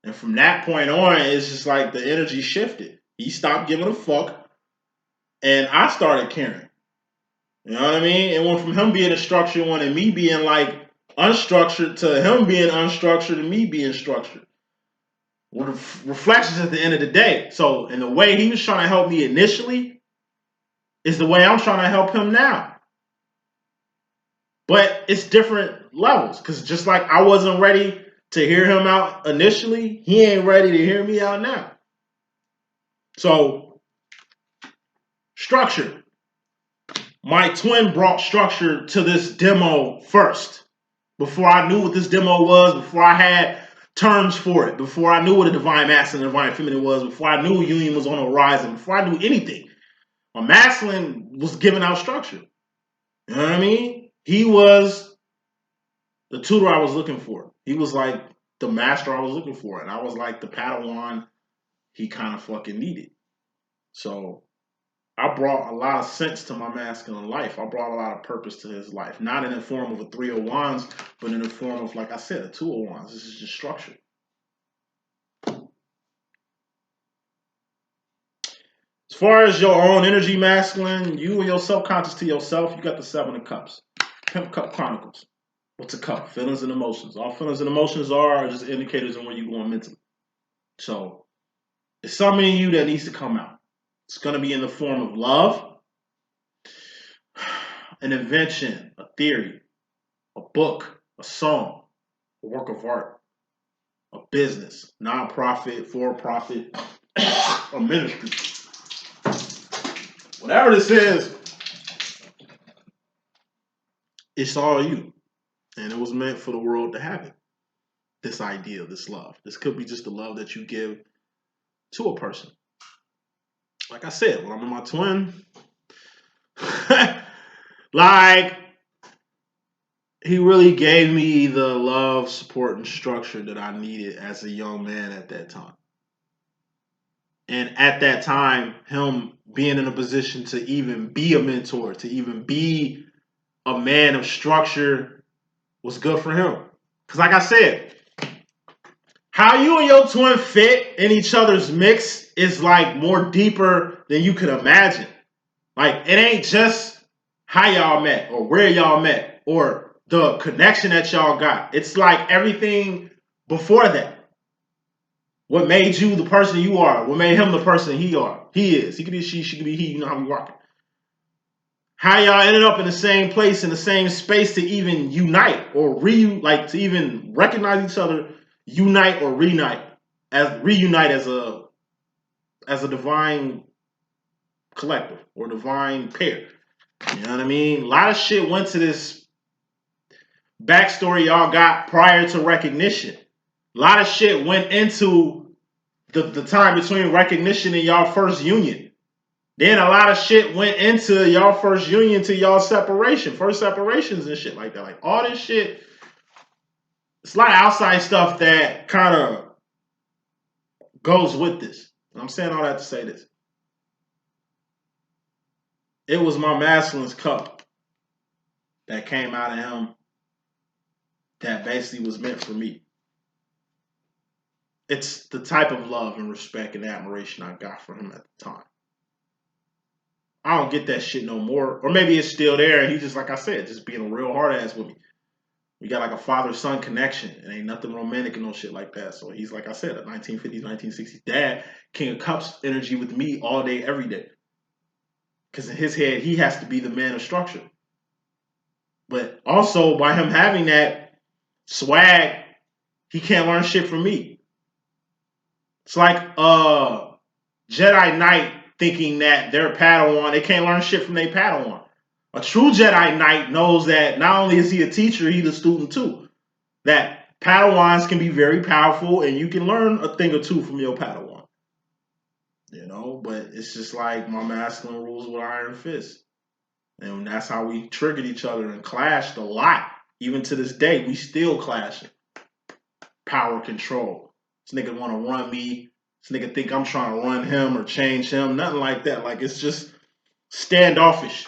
Speaker 1: And from that point on, it's just like the energy shifted. He stopped giving a fuck, and I started caring. You know what I mean? It went from him being a structured one and me being like unstructured to him being unstructured and me being structured. With reflections at the end of the day. So, in the way he was trying to help me initially is the way I'm trying to help him now. But it's different levels, because just like I wasn't ready to hear him out initially, he ain't ready to hear me out now. So, structure. My twin brought structure to this demo first. Before I knew what this demo was, before I had terms for it, before I knew what a divine masculine and divine feminine was, before I knew union was on the horizon, before I knew anything, my masculine was giving out structure. You know what I mean? He was the tutor I was looking for. He was like the master I was looking for. And I was like the Padawan he kind of fucking needed. So I brought a lot of sense to my masculine life. I brought a lot of purpose to his life. Not in the form of a 3 of Wands, but in the form of, like I said, a 2 of Wands. This is just structure. As far as your own energy masculine, you and your subconscious to yourself, you got the 7 of Cups. Pimp Cup Chronicles. What's a cup? Feelings and emotions. All feelings and emotions are just indicators on where you're going mentally. So it's something in you that needs to come out. It's going to be in the form of love, an invention, a theory, a book, a song, a work of art, a business, non-profit, for-profit, a ministry. Whatever this is, it's all you. And it was meant for the world to have it. This idea, this love. This could be just the love that you give to a person. Like I said, when I'm in my twin, like, he really gave me the love, support, and structure that I needed as a young man at that time. And at that time, him being in a position to even be a mentor, to even be a man of structure, was good for him. Because like I said, how you and your twin fit in each other's mix is like more deeper than you could imagine. Like, it ain't just how y'all met or where y'all met or the connection that y'all got. It's like everything before that. What made you the person you are? What made him the person he is? He could be she could be he. You know how we rock it. how y'all ended up in the same place, in the same space to even unite or to even recognize each other, unite or reunite as a divine collective or divine pair. You know what I mean? A lot of shit went to this backstory y'all got prior to recognition. A lot of shit went into the time between recognition and y'all first union. Then a lot of shit went into y'all first union to y'all separation, first separations and shit like that. Like all this shit, it's a lot of outside stuff that kind of goes with this. And I'm saying all that to say this. It was my masculine's cup that came out of him that basically was meant for me. It's the type of love and respect and admiration I got for him at the time. I don't get that shit no more. Or maybe it's still there and he's just, like I said, just being a real hard ass with me. We got like a father-son connection. It ain't nothing romantic and no shit like that. So he's, like I said, a 1950s, 1960s dad, King of Cups energy with me all day, every day. Because in his head, he has to be the man of structure. But also, by him having that swag, he can't learn shit from me. It's like Jedi Knight thinking that they're Padawan, they can't learn shit from their Padawan. A true Jedi Knight knows that not only is he a teacher, he's a student too. That Padawans can be very powerful and you can learn a thing or two from your Padawan. You know, but it's just like my masculine rules with iron fist. And that's how we triggered each other and clashed a lot. Even to this day, we still clashing. Power control. This nigga want to run me. This nigga think I'm trying to run him or change him. Nothing like that. Like, it's just standoffish.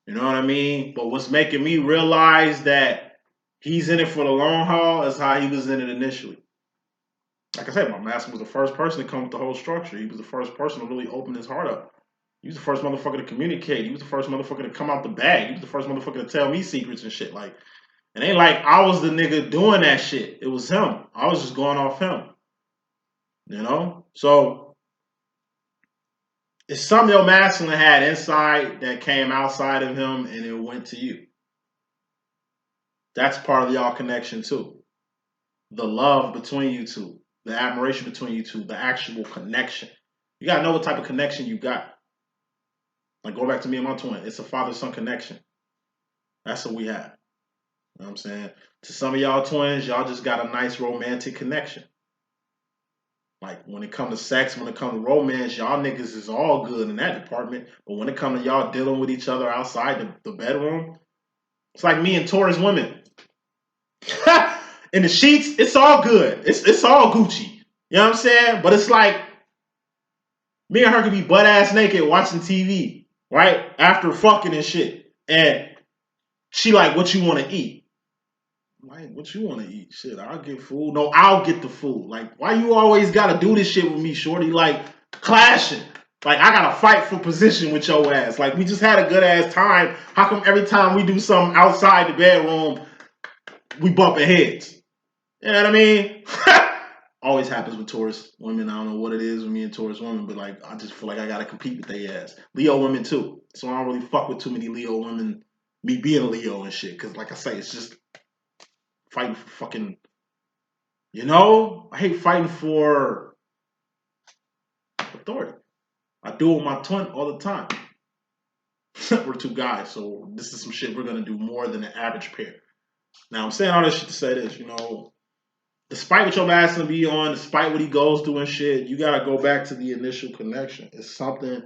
Speaker 1: You know what I mean? But what's making me realize that he's in it for the long haul is how he was in it initially. Like I said, my master was the first person to come with the whole structure. He was the first person to really open his heart up. He was the first motherfucker to communicate. He was the first motherfucker to come out the bag. He was the first motherfucker to tell me secrets and shit. Like, it ain't like I was the nigga doing that shit. It was him. I was just going off him. You know? So, it's something your masculine had inside that came outside of him and it went to you. That's part of y'all connection too. The love between you two. The admiration between you two. The actual connection. You gotta know what type of connection you got. Like, go back to me and my twin. It's a father-son connection. That's what we have. You know what I'm saying? To some of y'all twins, y'all just got a nice romantic connection. Like, when it comes to sex, when it comes to romance, y'all niggas is all good in that department. But when it comes to y'all dealing with each other outside the bedroom, it's like me and Taurus women. In the sheets, it's all good. It's all Gucci. You know what I'm saying? But it's like, me and her could be butt-ass naked watching TV, right? After fucking and shit. And she like, what you want to eat? Like, what you want to eat? Shit, I'll get food. No, I'll get the food. Like, why you always got to do this shit with me, shorty? Like, clashing. Like, I got to fight for position with your ass. Like, we just had a good-ass time. How come every time we do something outside the bedroom, we bumping heads? You know what I mean? Always happens with Taurus women. I don't know what it is with me and Taurus women, but like, I just feel like I gotta compete with their ass. Leo women too. So I don't really fuck with too many Leo women, me being a Leo and shit. Cause like I say, it's just fighting for fucking, you know? I hate fighting for authority. I do it with my twin all the time. We're two guys, so this is some shit we're gonna do more than an average pair. Now I'm saying all this shit to say this, you know, despite what your masculine be on, despite what he goes through and shit, you gotta go back to the initial connection. It's something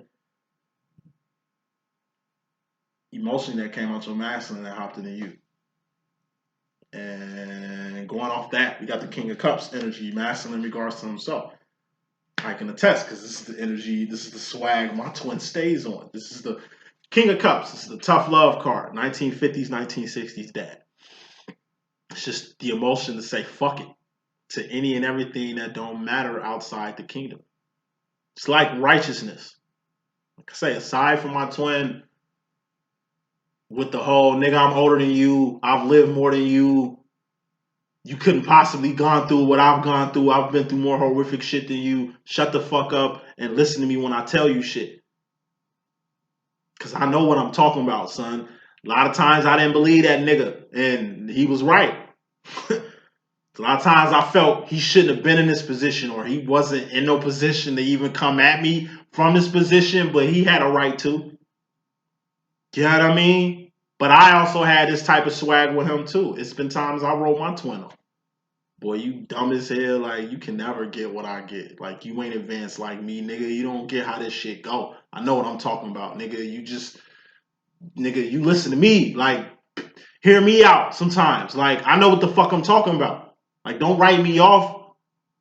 Speaker 1: emotionally that came out your masculine that hopped into you. And going off that, we got the King of Cups energy, masculine in regards to himself. I can attest, because this is the energy, this is the swag my twin stays on. This is the King of Cups. This is the tough love card. 1950s, 1960s dad. It's just the emotion to say fuck it to any and everything that don't matter outside the kingdom. It's like righteousness. Like I say, aside from my twin with the whole nigga, I'm older than you, I've lived more than you, you couldn't possibly gone through what I've gone through, I've been through more horrific shit than you, shut the fuck up and listen to me when I tell you shit. Because I know what I'm talking about, son. A lot of times I didn't believe that nigga, and he was right. A lot of times I felt he shouldn't have been in this position, or he wasn't in no position to even come at me from this position, but he had a right to. You know what I mean? But I also had this type of swag with him too. It's been times I rolled my twin up. Boy, you dumb as hell. Like, you can never get what I get. Like, you ain't advanced like me, nigga. You don't get how this shit go. I know what I'm talking about, nigga. Nigga, you listen to me. Like, hear me out sometimes. Like, I know what the fuck I'm talking about. Like, don't write me off.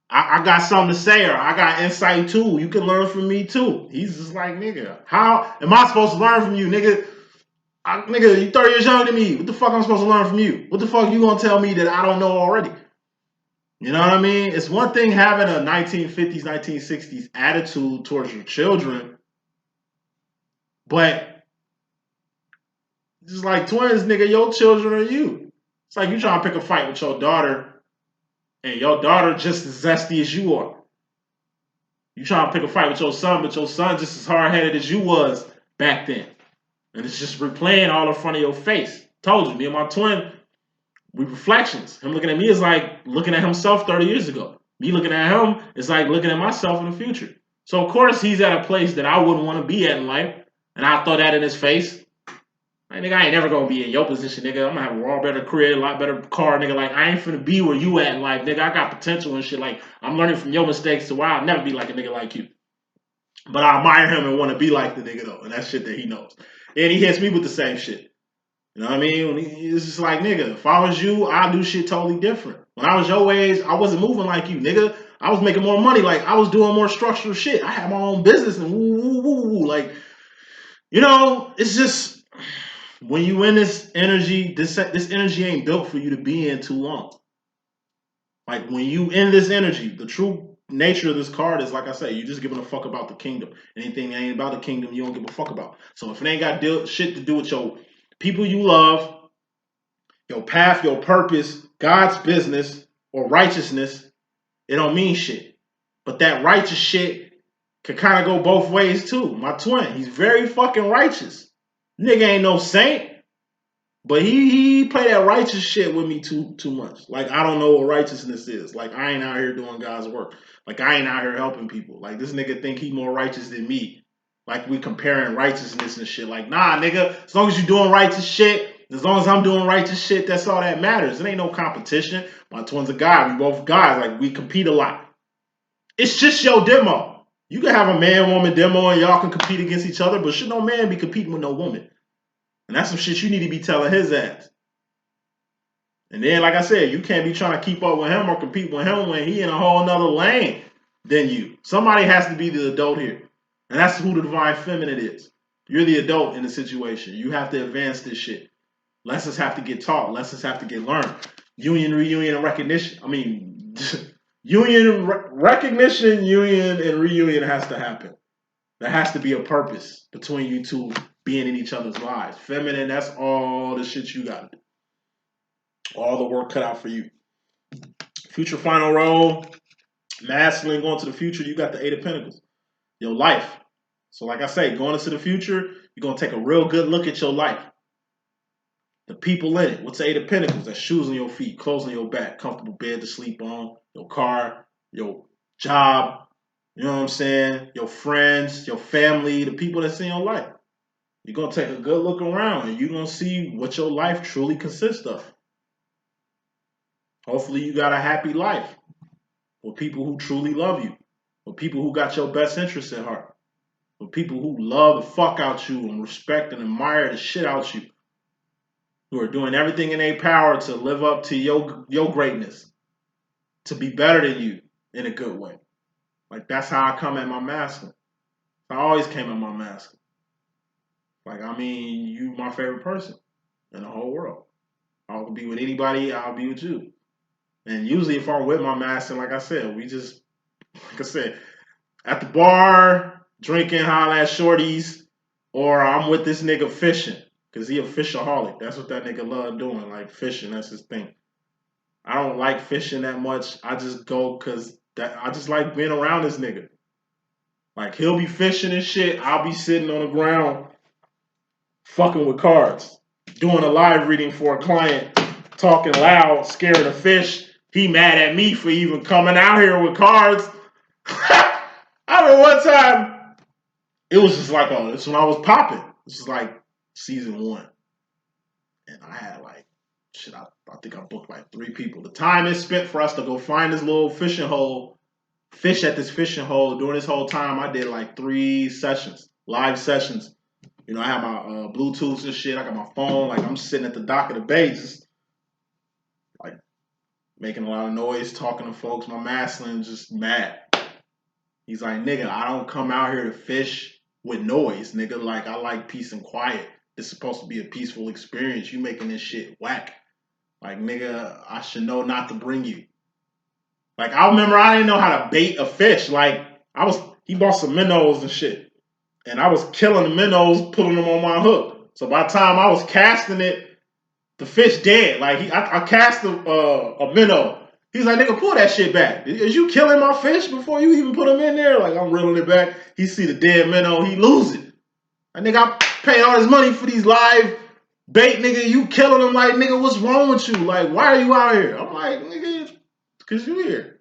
Speaker 1: I got something to say, or I got insight too. You can learn from me too. He's just like, nigga, how am I supposed to learn from you, nigga? Nigga, you 30 years younger than me. What the fuck am I supposed to learn from you? What the fuck you gonna tell me that I don't know already? You know what I mean? It's one thing having a 1950s, 1960s attitude towards your children, but just like twins, nigga, your children are you. It's like you trying to pick a fight with your daughter, and your daughter just as zesty as you are. You trying to pick a fight with your son, but your son just as hard-headed as you was back then. And it's just replaying all in front of your face. Told you, me and my twin, we reflections. Him looking at me is like looking at himself 30 years ago. Me looking at him is like looking at myself in the future. So, of course, he's at a place that I wouldn't want to be at in life. And I throw that in his face. Like, nigga, I ain't never going to be in your position, nigga. I'm going to have a raw better career, a lot better car, nigga. Like, I ain't finna be where you at in life, nigga. I got potential and shit. Like, I'm learning from your mistakes, so I'll never be like a nigga like you. But I admire him and want to be like the nigga, though. And that's shit that he knows. And he hits me with the same shit. You know what I mean? It's just like, nigga, if I was you, I'd do shit totally different. When I was your age, I wasn't moving like you, nigga. I was making more money. Like, I was doing more structural shit. I had my own business and woo, woo, woo, woo. Like, you know, it's just, when you in this energy, this energy ain't built for you to be in too long. Like, when you in this energy, the true nature of this card is, like I say, you just giving a fuck about the kingdom. Anything that ain't about the kingdom, you don't give a fuck about. So if it ain't got shit to do with your people you love, your path, your purpose, God's business, or righteousness, it don't mean shit. But that righteous shit can kind of go both ways too. My twin, he's very fucking righteous. Nigga ain't no saint, but he play that righteous shit with me too much. Like, I don't know what righteousness is. Like, I ain't out here doing God's work. Like, I ain't out here helping people. Like, this nigga think he more righteous than me. Like, we comparing righteousness and shit. Like, nah, nigga, as long as you doing righteous shit, as long as I'm doing righteous shit, that's all that matters. It ain't no competition. My twin's a guy. We both guys. Like, we compete a lot. It's just your demo. You can have a man-woman demo and y'all can compete against each other, but should no man be competing with no woman? And that's some shit you need to be telling his ass. And then, like I said, you can't be trying to keep up with him or compete with him when he in a whole nother lane than you. Somebody has to be the adult here. And that's who the divine feminine is. You're the adult in the situation. You have to advance this shit. Lessons have to get taught. Lessons have to get learned. Union, reunion, and recognition. I mean, recognition, union, and reunion has to happen. There has to be a purpose between you two being in each other's lives. Feminine, that's all the shit you got to do. All the work cut out for you. Future final role. Masculine going to the future, you got the Eight of Pentacles. Your life. So like I say, going into the future, you're going to take a real good look at your life. The people in it. What's the Eight of Pentacles? That's shoes on your feet, clothes on your back, comfortable bed to sleep on, your car, your job, you know what I'm saying? Your friends, your family, the people that's in your life. You're going to take a good look around and you're going to see what your life truly consists of. Hopefully you got a happy life with people who truly love you, with people who got your best interests at heart, with people who love the fuck out you and respect and admire the shit out you, who are doing everything in their power to live up to your greatness, to be better than you in a good way. Like, that's how I come at my masculine. I always came at my masculine. Like, I mean, you my favorite person in the whole world. I'll be with anybody, I'll be with you. And usually if I'm with my masculine, like I said, at the bar, drinking, hollering at shorties, or I'm with this nigga fishing. Because he a fishaholic. That's what that nigga love doing, like fishing. That's his thing. I don't like fishing that much. I just go because I just like being around this nigga. Like, he'll be fishing and shit. I'll be sitting on the ground fucking with cards, doing a live reading for a client, talking loud, scaring a fish. He mad at me for even coming out here with cards. I remember one time, it was just like, it's when I was popping. This is like season 1. And I had like, shit, I think I booked like 3 people. The time it spent for us to go find this little fishing hole, fish at this fishing hole, during this whole time, I did like 3 sessions, live sessions. You know, I have my Bluetooths and shit. I got my phone. Like, I'm sitting at the dock of the bay, just like making a lot of noise, talking to folks. My masculine just mad. He's like, nigga, I don't come out here to fish with noise, nigga. Like, I like peace and quiet. It's supposed to be a peaceful experience. You making this shit whack. Like, nigga, I should know not to bring you. Like, I remember I didn't know how to bait a fish. Like, he bought some minnows and shit. And I was killing the minnows, putting them on my hook. So by the time I was casting it, the fish dead. Like, I cast a minnow. He's like, nigga, pull that shit back. Is you killing my fish before you even put them in there? Like, I'm reeling it back. He see the dead minnow, he lose it. Like, nigga, I paid all this money for these live bait, nigga. You killing them. Like, nigga, what's wrong with you? Like, why are you out here? I'm like, nigga, because you here.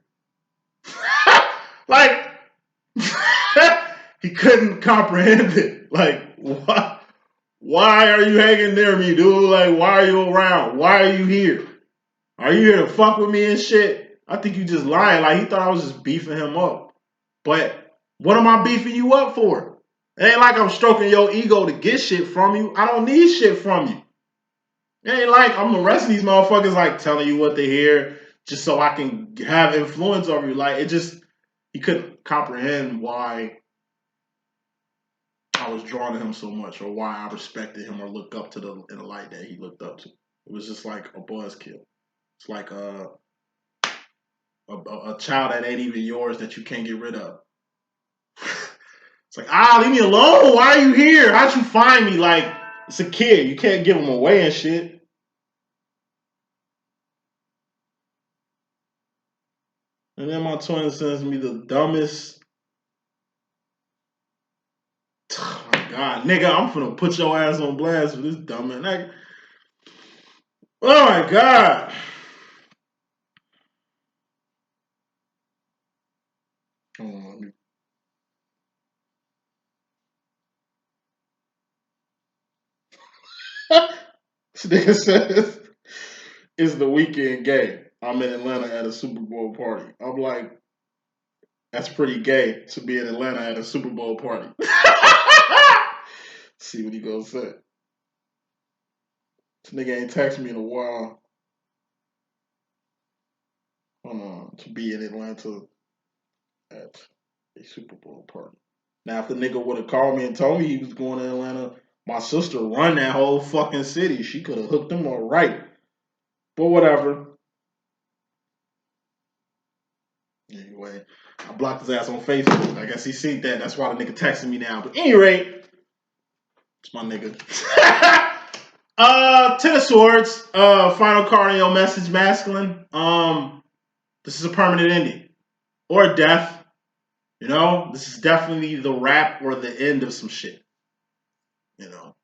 Speaker 1: Like, he couldn't comprehend it. Like, what? Why are you hanging near me, dude? Like, why are you around? Why are you here? Are you here to fuck with me and shit? I think you just lying. Like, he thought I was just beefing him up. But what am I beefing you up for? It ain't like I'm stroking your ego to get shit from you. I don't need shit from you. It ain't like I'm arresting these motherfuckers, like, telling you what to hear just so I can have influence over you. Like, he couldn't comprehend why I was drawn to him so much, or why I respected him or looked up to in the light that he looked up to. It was just like a buzzkill. It's like a child that ain't even yours that you can't get rid of. It's like, leave me alone. Why are you here? How'd you find me? Like, it's a kid. You can't give him away and shit. And then my twin sends me the dumbest. Oh my God, nigga, I'm finna put your ass on blast for this dumb man. Like, oh my God. Hold on. This nigga says it's the weekend game. I'm in Atlanta at a Super Bowl party. I'm like, that's pretty gay to be in Atlanta at a Super Bowl party. See what he gonna say. This nigga ain't texted me in a while. To be in Atlanta at a Super Bowl party. Now, if the nigga would have called me and told me he was going to Atlanta, my sister run that whole fucking city. She could have hooked him up right. But whatever. Anyway, I blocked his ass on Facebook. I guess he seen that. That's why the nigga texting me now. But anyway, it's my nigga. Ten of Swords. Final card in your message, masculine. This is a permanent ending. Or a death. You know? This is definitely the wrap or the end of some shit. You know?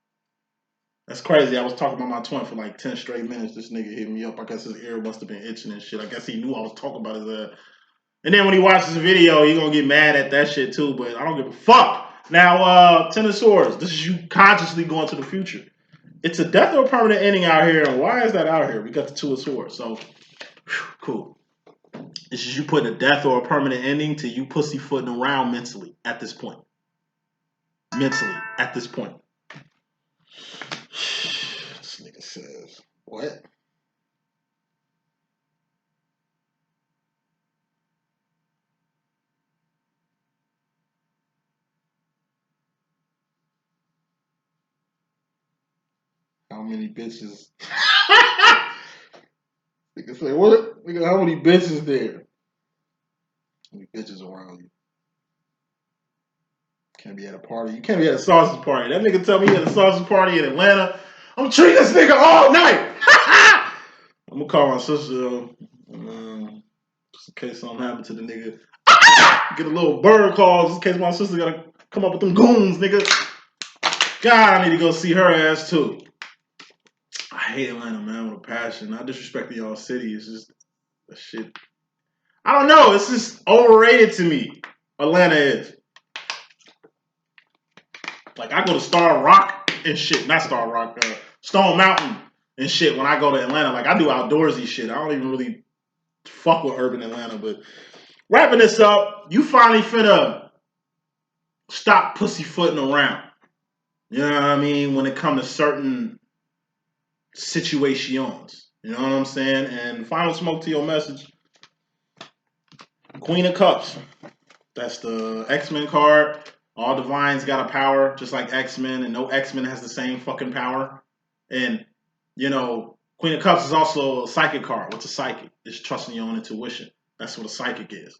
Speaker 1: That's crazy. I was talking about my twin for like 10 straight minutes. This nigga hit me up. I guess his ear must have been itching and shit. I guess he knew I was talking about his ass. And then when he watches the video, he gonna get mad at that shit too, but I don't give a fuck. Now, Ten of Swords, this is you consciously going to the future. It's a death or a permanent ending out here, and why is that out here? We got the Two of Swords, so cool. This is you putting a death or a permanent ending to you pussyfooting around mentally at this point. Mentally, at this point. This nigga says, what? How many bitches? Nigga say, what? Nigga, how many bitches there? How many bitches around you? Can't be at a party. You can't be at a sausage party. That nigga tell me he had a sausage party in Atlanta. I'm treating this nigga all night. I'm gonna call my sister just in case something happened to the nigga. Get a little bird call just in case my sister gotta come up with them goons, nigga. God, I need to go see her ass too. I hate Atlanta, man, with a passion. Not disrespecting y'all city. It's just a shit. I don't know. It's just overrated to me. Atlanta is. Like, I go to Star Rock and shit. Not Star Rock. Stone Mountain and shit when I go to Atlanta. Like, I do outdoorsy shit. I don't even really fuck with urban Atlanta. But wrapping this up, you finally finna stop pussyfooting around. You know what I mean? When it comes to certain situations. You know what I'm saying? And final smoke to your message. Queen of Cups. That's the X-Men card. All Divines got a power, just like X-Men, and no X-Men has the same fucking power. And, you know, Queen of Cups is also a psychic card. What's a psychic? It's trusting your own intuition. That's what a psychic is.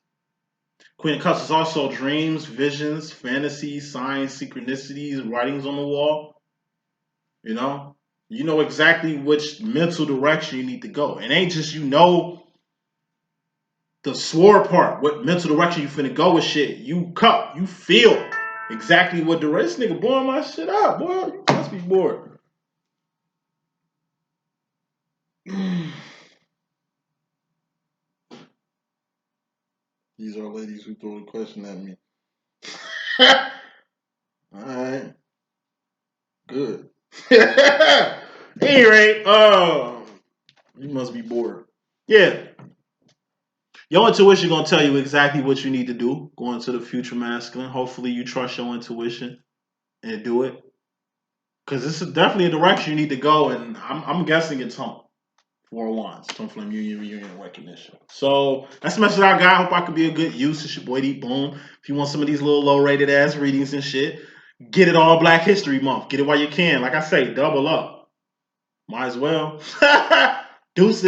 Speaker 1: Queen of Cups is also dreams, visions, fantasies, signs, synchronicities, writings on the wall. You know exactly which mental direction you need to go. It ain't just the sword part, what mental direction you finna go with shit. You feel exactly what direction. This nigga blowing my shit up, boy. You must be bored. These are ladies who throw the question at me. Alright. Good. Anyway, you must be bored. Yeah. Your intuition gonna tell you exactly what you need to do going to the future masculine. Hopefully you trust your intuition and do it. Because this is definitely a direction you need to go, and I'm guessing it's home. 4 wands, twin flame union, reunion, recognition. So that's the message I got. Hope I could be a good use. It's your boy D.Boom. If you want some of these little low rated ass readings and shit, get it all Black History Month. Get it while you can. Like I say, double up. Might as well. Deuces.